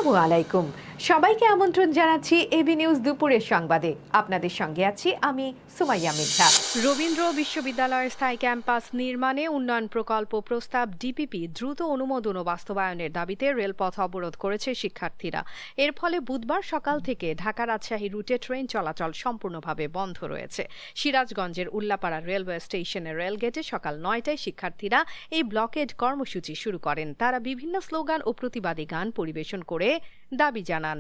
আসসালামু আলাইকুম, সবাইকে আমন্ত্রণ জানাচ্ছি এবি নিউজ দুপুরের সংবাদে। আপনাদের সঙ্গে আছি আমি সুমাইয়া মির্জা। রবীন্দ্র বিশ্ববিদ্যালয়ের স্থায়ী ক্যাম্পাস নির্মাণে উন্নয়ন প্রকল্প প্রস্তাব ডিপিপি দ্রুত অনুমোদন ও বাস্তবায়নের দাবিতে রেলপথ অবরোধ করেছে শিক্ষার্থীরা। এর ফলে বুধবার সকাল থেকে ঢাকা রাজশাহী রুটে ট্রেন চলাচল সম্পূর্ণভাবে বন্ধ রয়েছে। সিরাজগঞ্জের উল্লাপাড়া রেলওয়ে স্টেশনের রেলগেটে সকাল 9টায় শিক্ষার্থীরা এই ব্লকেড কর্মসূচি শুরু করেন। তারা বিভিন্ন স্লোগান ও প্রতিবাদী গান পরিবেশন করে দাবি জানান।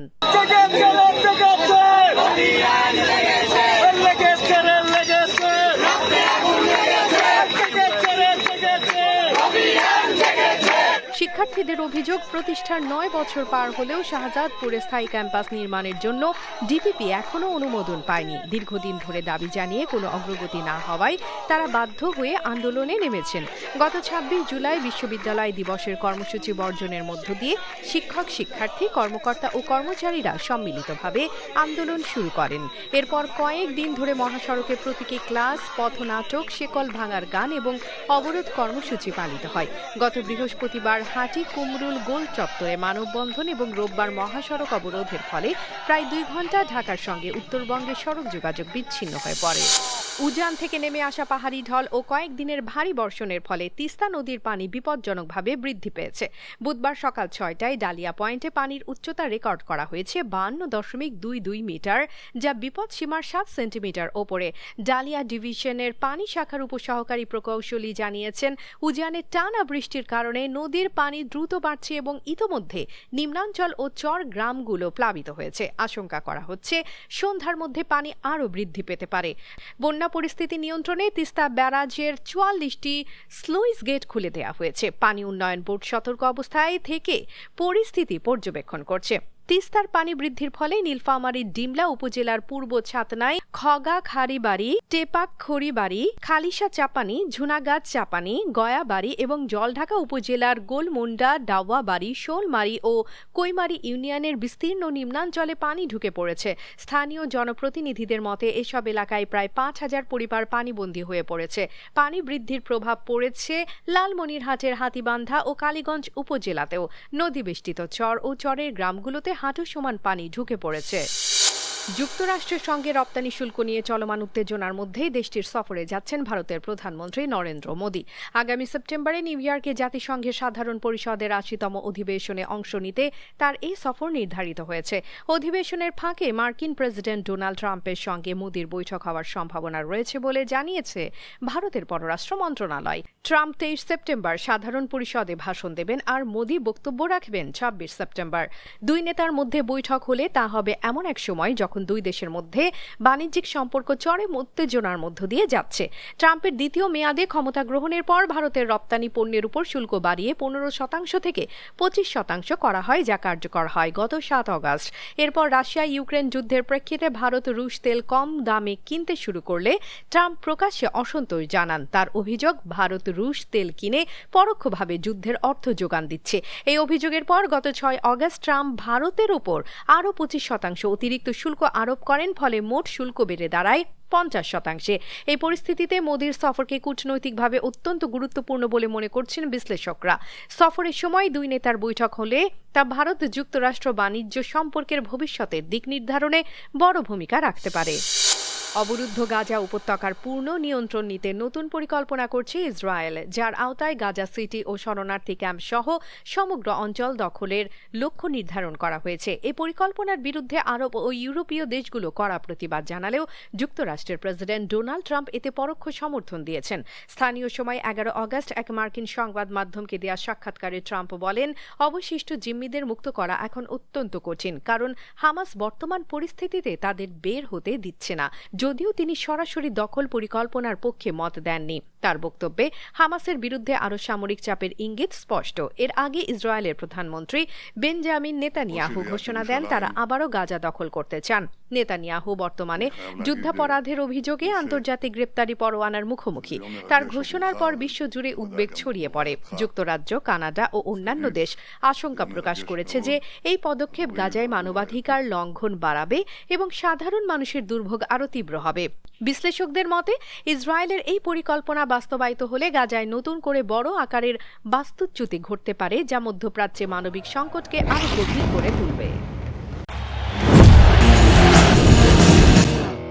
শিক্ষার্থীদের অভিযোগ, প্রতিষ্ঠার 9 বছর পার হলেও শাহজাদপুরে স্থায়ী ক্যাম্পাস নির্মাণের জন্য ডিপিপি এখনও অনুমোদন পায়নি। দীর্ঘদিন ধরে দাবি জানিয়ে কোনো অগ্রগতি না হওয়ায় তারা বাধ্য হয়ে আন্দোলনে নেমেছেন। গত 26 জুলাই বিশ্ববিদ্যালয় দিবসের কর্মসূচি বর্জনের মধ্য দিয়ে শিক্ষক, শিক্ষার্থী, কর্মকর্তা ও কর্মচারীরা সম্মিলিতভাবে আন্দোলন শুরু করেন। এরপর কয়েকদিন ধরে মহাসড়কে প্রতীকী ক্লাস, পথনাটক, শেকল ভাঙার গান এবং অবরোধ কর্মসূচি পালিত হয়। গত বৃহস্পতিবার হাটি কুমরুল গোল চত্বরে মানববন্ধন এবং রোববার মহাসড়ক অবরোধের ফলে প্রায় 2 ঘণ্টা ঢাকার সঙ্গে উত্তরবঙ্গের সড়ক যোগাযোগ বিচ্ছিন্ন হয়ে পড়ে। উজান থেকে নেমে আসা পাহাড়ি ঢল ও কয়েকদিনের ভারী বর্ষণের ফলে তিস্তা নদীর পানি বিপজ্জনকভাবে বৃদ্ধি পেয়েছে। বুধবার সকাল 6টায় ডালিয়া পয়েন্টে পানির উচ্চতা রেকর্ড করা হয়েছে 52.22 মিটার, যা বিপদ সীমার 7 সেন্টিমিটার ওপরে। ডালিয়া ডিভিশনের পানি শাখার উপসহকারী প্রকৌশলী জানিয়েছেন, উজানে টানা বৃষ্টির কারণে নদীর পানি দ্রুত বাড়ছে এবং ইতোমধ্যে নিম্নাঞ্চল ও চর গ্রামগুলো প্লাবিত হয়েছে। আশঙ্কা করা হচ্ছে সন্ধ্যার মধ্যে পানি আরও বৃদ্ধি পেতে পারে। বন্যা পরিস্থিতি নিয়ন্ত্রণে তিস্তা ব্যারাজের 44টি স্লুইস গেট খুলে দেওয়া হয়েছে। পানি উন্নয়ন বোর্ড সতর্ক অবস্থায় থেকে পরিস্থিতি পর্যবেক্ষণ করছে। তিস্তার পানি বৃদ্ধির ফলে নীলফামারীর ডিমলা উপজেলার পূর্ব ছাতনায় খগা খাড়িবাড়ি, টেপাক খড়িবাড়ি, খালিশা চাপানি, ঝুনাগাছ চাপানি, গয়াবাড়ি এবং জলঢাকা উপজেলার গোলমুন্ডা, ডাওয়াবাড়ি, শোলমারি ও কৈমারি ইউনিয়নের বিস্তীর্ণ নিম্নাঞ্চলে পানি ঢুকে পড়েছে। স্থানীয় জনপ্রতিনিধিদের মতে এসব এলাকায় প্রায় 5,000 পরিবার পানিবন্দী হয়ে পড়েছে। পানি বৃদ্ধির প্রভাব পড়েছে লালমনিরহাটের হাতীবান্ধা ও কালীগঞ্জ উপজেলাতেও। নদীবেষ্টিত চর ও চরের গ্রামগুলোতে হাঁটু সমান পানি ঢুকে পড়েছে। যুক্তরাষ্ট্রের সঙ্গে রপ্তানি শুল্ক নিয়ে চলমান উত্তেজনার মধ্যেই দেশটির সফরে যাচ্ছেন ভারতের প্রধানমন্ত্রী নরেন্দ্র মোদি। আগামী সেপ্টেম্বরে নিউ ইয়র্কে জাতিসংঘের সাধারণ পরিষদের 80তম অধিবেশনে অংশ নিতে তার এই সফর নির্ধারিত হয়েছে। অধিবেশনের ফাঁকে মার্কিন প্রেসিডেন্ট ডোনাল্ড ট্রাম্পের সঙ্গে মোদির বৈঠক হওয়ার সম্ভাবনা রয়েছে বলে জানিয়েছে ভারতের পররাষ্ট্র মন্ত্রণালয়। ট্রাম্প 23 সেপ্টেম্বর সাধারণ পরিষদে ভাষণ দেবেন আর মোদি বক্তব্য রাখবেন 26 সেপ্টেম্বর। দুই নেতার মধ্যে বৈঠক হলে তা হবে এমন এক সময় যখন দুই দেশের মধ্যে বাণিজ্যিক সম্পর্ক চরম উত্তেজনার মধ্য দিয়ে যাচ্ছে। ট্রাম্পের দ্বিতীয় মেয়াদে ক্ষমতা গ্রহণের পর ভারতের রপ্তানি পণ্যের উপর শুল্ক বাড়িয়ে 15% থেকে 25% করা হয়, যা কার্যকর হয় গত 7 আগস্ট। এরপর রাশিয়া ইউক্রেন যুদ্ধের প্রেক্ষিতে ভারত রুশ তেল কম দামে কিনতে শুরু করলে ট্রাম্প প্রকাশ্যে অসন্তোষ জানান। তার অভিযোগ, ভারত রুশ তেল কিনে পরোক্ষভাবে যুদ্ধের অর্থ যোগান দিচ্ছে। এই অভিযোগের পর গত 6 আগস্ট ট্রাম্প ভারতের উপর আরও 25% অতিরিক্ত শুল্ক আরোপ করেন, ফলে মোট শুল্ক বেড়ে দাঁড়ায় 50%। এই পরিস্থিতিতে মোদির সফরকে কূটনৈতিকভাবে অত্যন্ত গুরুত্বপূর্ণ বলে মনে করছেন বিশ্লেষকরা। সফরের সময় দুই নেতার বৈঠক হলে তা ভারত যুক্তরাষ্ট্র বাণিজ্য সম্পর্কের ভবিষ্যতের দিক নির্ধারণে বড় ভূমিকা রাখতে পারে। অবরুদ্ধ গাজা উপত্যকার পূর্ণ নিয়ন্ত্রণ নিতে নতুন পরিকল্পনা করছে ইসরায়েল, যার আওতায় গাজা সিটি ও শরণার্থী ক্যাম্প সহ সমগ্র অঞ্চল দখলের লক্ষ্য নির্ধারণ করা হয়েছে। এই পরিকল্পনার বিরুদ্ধে আরব ও ইউরোপীয় দেশগুলো কড়া প্রতিবাদ জানালেও যুক্তরাষ্ট্রের প্রেসিডেন্ট ডোনাল্ড ট্রাম্প এতে পরোক্ষ সমর্থন দিয়েছেন। স্থানীয় সময় 11 আগস্ট এক মার্কিন সংবাদ মাধ্যমকে দেওয়া সাক্ষাৎকারে ট্রাম্প বলেন, অবশিষ্ট জিম্মিদের মুক্ত করা এখন অত্যন্ত কঠিন, কারণ হামাস বর্তমান পরিস্থিতিতে তাদের বের হতে দিচ্ছে না। যদিও তিনি সরাসরি দখল পরিকল্পনার পক্ষে মত দেননি। তার বক্তব্যে হামাসের বিরুদ্ধে আরও সামরিক চাপের ইঙ্গিত স্পষ্ট। এর আগে ইসরায়েলের প্রধানমন্ত্রী বেঞ্জামিন নেতানিয়াহু ঘোষণা দেন তারা আবারও গাজা দখল করতে চান। নেতানিয়াহু বর্তমানে যুদ্ধাপরাধের অভিযোগে আন্তর্জাতিক গ্রেপ্তারি পরোয়ানার মুখোমুখি। তার ঘোষণার পর বিশ্বজুড়ে উদ্বেগ ছড়িয়ে পড়ে। যুক্তরাজ্য, কানাডা ও অন্যান্য দেশ আশঙ্কা প্রকাশ করেছে যে এই পদক্ষেপ গাজায় মানবাধিকার লঙ্ঘন বাড়াবে এবং সাধারণ মানুষের দুর্ভোগ আরও তীব্র হবে। বিশ্লেষকদের মতে ইসরায়েলের এই পরিকল্পনা বাস্তবায়িত হলে গাজায় নতুন করে বড় আকারের বাস্তুচ্যুতি ঘটতে পারে, যা মধ্যপ্রাচ্যে মানবিক সংকটকে আরও গভীর করে তুলবে।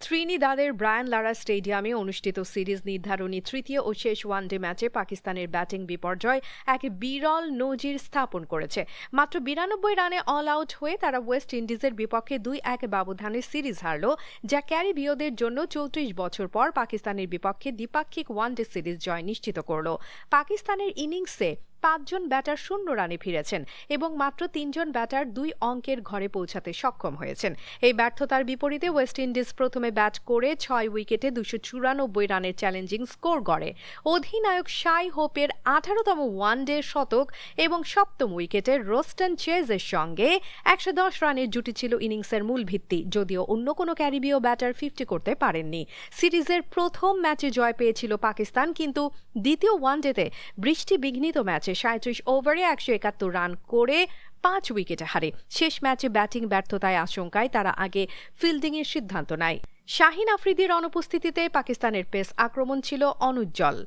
ত্রিনিদাদের ব্রায়ান লারা স্টেডিয়ামে অনুষ্ঠিত সিরিজ নির্ধারণী তৃতীয় ও শেষ ওয়ানডে ম্যাচে পাকিস্তানের ব্যাটিং বিপর্যয় এক বিরল নজির স্থাপন করেছে। মাত্র 92 রানে অল আউট হয়ে তারা ওয়েস্ট ইন্ডিজের বিপক্ষে 2-1 ব্যবধানে সিরিজ হারল, যা ক্যারিবীয়দের জন্য 34 বছর পর পাকিস্তানের বিপক্ষে দ্বিপাক্ষিক ওয়ানডে সিরিজ জয় নিশ্চিত করল। পাকিস্তানের ইনিংসে 5 জন ব্যাটার 0 রানে ফিরেছেন এবং মাত্র 3 জন ব্যাটার 2 অঙ্কের ঘরে পৌঁছাতে সক্ষম হয়েছেন। এই ব্যর্থতার বিপরীতে ওয়েস্ট ইন্ডিজ প্রথমে ব্যাট করে 6 উইকেটে 294 রানের চ্যালেঞ্জিং স্কোর গড়ে। অধিনায়ক শাই হোপের 18তম ওয়ানডে শতক এবং 7ম উইকেটে রোস্টন চেজের সঙ্গে 110 রানের জুটি ছিল ইনিংসের মূল ভিত্তি, যদিও অন্য কোনো ক্যারিবীয় ব্যাটার 50 করতে পারেননি। সিরিজের প্রথম ম্যাচে জয় পেয়েছিল পাকিস্তান, কিন্তু দ্বিতীয় ওয়ানডেতে বৃষ্টি বিঘ্নিত ম্যাচে 37 ওভারে 171 রান করে 5 উইকেটে হারে। শেষ ম্যাচে ব্যাটিং ব্যর্থতায় আশঙ্কায় তারা আগে ফিল্ডিংয়ের সিদ্ধান্ত নেয়। শাহিন আফ্রিদির অনুপস্থিতিতে পাকিস্তানের পেস আক্রমণ ছিল অনুজ্জ্বল।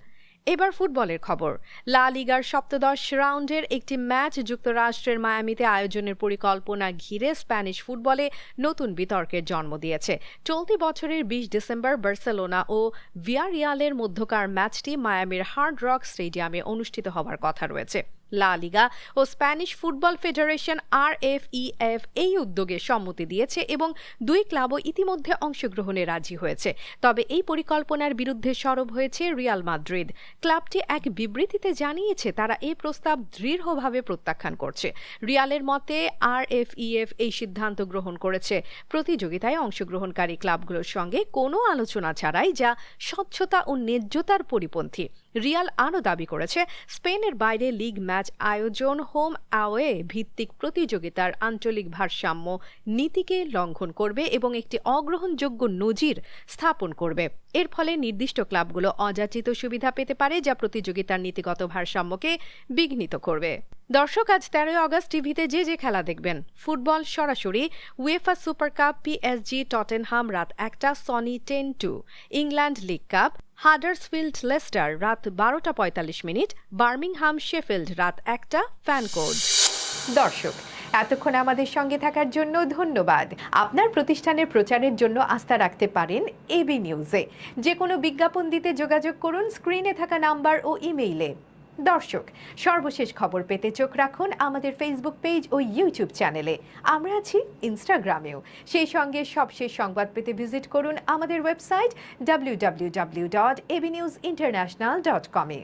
এবার ফুটবলের খবর। লা লিগার সপ্তদশ রাউন্ডের একটি ম্যাচ যুক্তরাষ্ট্রের মায়ামিতে আয়োজনের পরিকল্পনা ঘিরে স্প্যানিশ ফুটবলে নতুন বিতর্কের জন্ম দিয়েছে। চলতি বছরের 20 ডিসেম্বর বার্সেলোনা ও ভিয়ারিয়ালের মধ্যকার ম্যাচটি মায়ামির হার্ড রক স্টেডিয়ামে অনুষ্ঠিত হওয়ার কথা রয়েছে। লা লিগা ও স্প্যানিশ ফুটবল ফেডারেশন RFEF এই উদ্যোগে সম্মতি দিয়েছে এবং 2 ক্লাবও ইতিমধ্যে অংশগ্রহণে রাজি হয়েছে। তবে এই পরিকল্পনার বিরুদ্ধে সরব হয়েছে রিয়াল মাদ্রিদ। ক্লাবটি এক বিবৃতিতে জানিয়েছে তারা এই প্রস্তাব দৃঢ়ভাবে প্রত্যাখ্যান করছে। রিয়ালের মতে RFEF এই সিদ্ধান্ত গ্রহণ করেছে প্রতিযোগিতায় অংশগ্রহণকারী ক্লাবগুলোর সঙ্গে কোনো আলোচনা ছাড়াই, যা স্বচ্ছতা ও ন্যায্যতার পরিপন্থী। রিয়াল আরও দাবি করেছে স্পেনের বাইরে লিগ ম্যাচ আয়োজন হোম অ্যাওয়ে ভিত্তিক প্রতিযোগিতার আঞ্চলিক ভারসাম্য নীতিকে লঙ্ঘন করবে এবং একটি অগ্রহণযোগ্য নজির স্থাপন করবে। এর ফলে নির্দিষ্ট ক্লাবগুলো অযাচিত সুবিধা পেতে পারে, যা প্রতিযোগিতার নীতিগত ভারসাম্যকে বিঘ্নিত করবে। দর্শক, আজ 13 আগস্ট টিভিতে যে খেলা দেখবেন। ফুটবল সরাসরি UEFA super cup PSG Tottenham রাত 1টা, Sony 10-2। England league cup Huddersfield Leicester রাত 12:45, বার্মিংহাম শেফিল্ড রাত 1টা, ফ্যান কোড। দর্শক, এতক্ষণ আমাদের সঙ্গে থাকার জন্য ধন্যবাদ। আপনার প্রতিষ্ঠানের প্রচারের জন্য আস্থা রাখতে পারেন এবি নিউজে। যে কোনো বিজ্ঞাপন দিতে যোগাযোগ করুন স্ক্রিনে থাকা নাম্বার ও ইমেইলে। দর্শক, সর্বশেষ খবর পেতে চোখ রাখুন আমাদের ফেসবুক পেজ ও ইউটিউব চ্যানেলে। আমরা আছি ইনস্টাগ্রামেও। সেই সঙ্গে সবশেষ সংবাদ পেতে ভিজিট করুন আমাদের ওয়েবসাইট www.abnewsinternational.com-এ।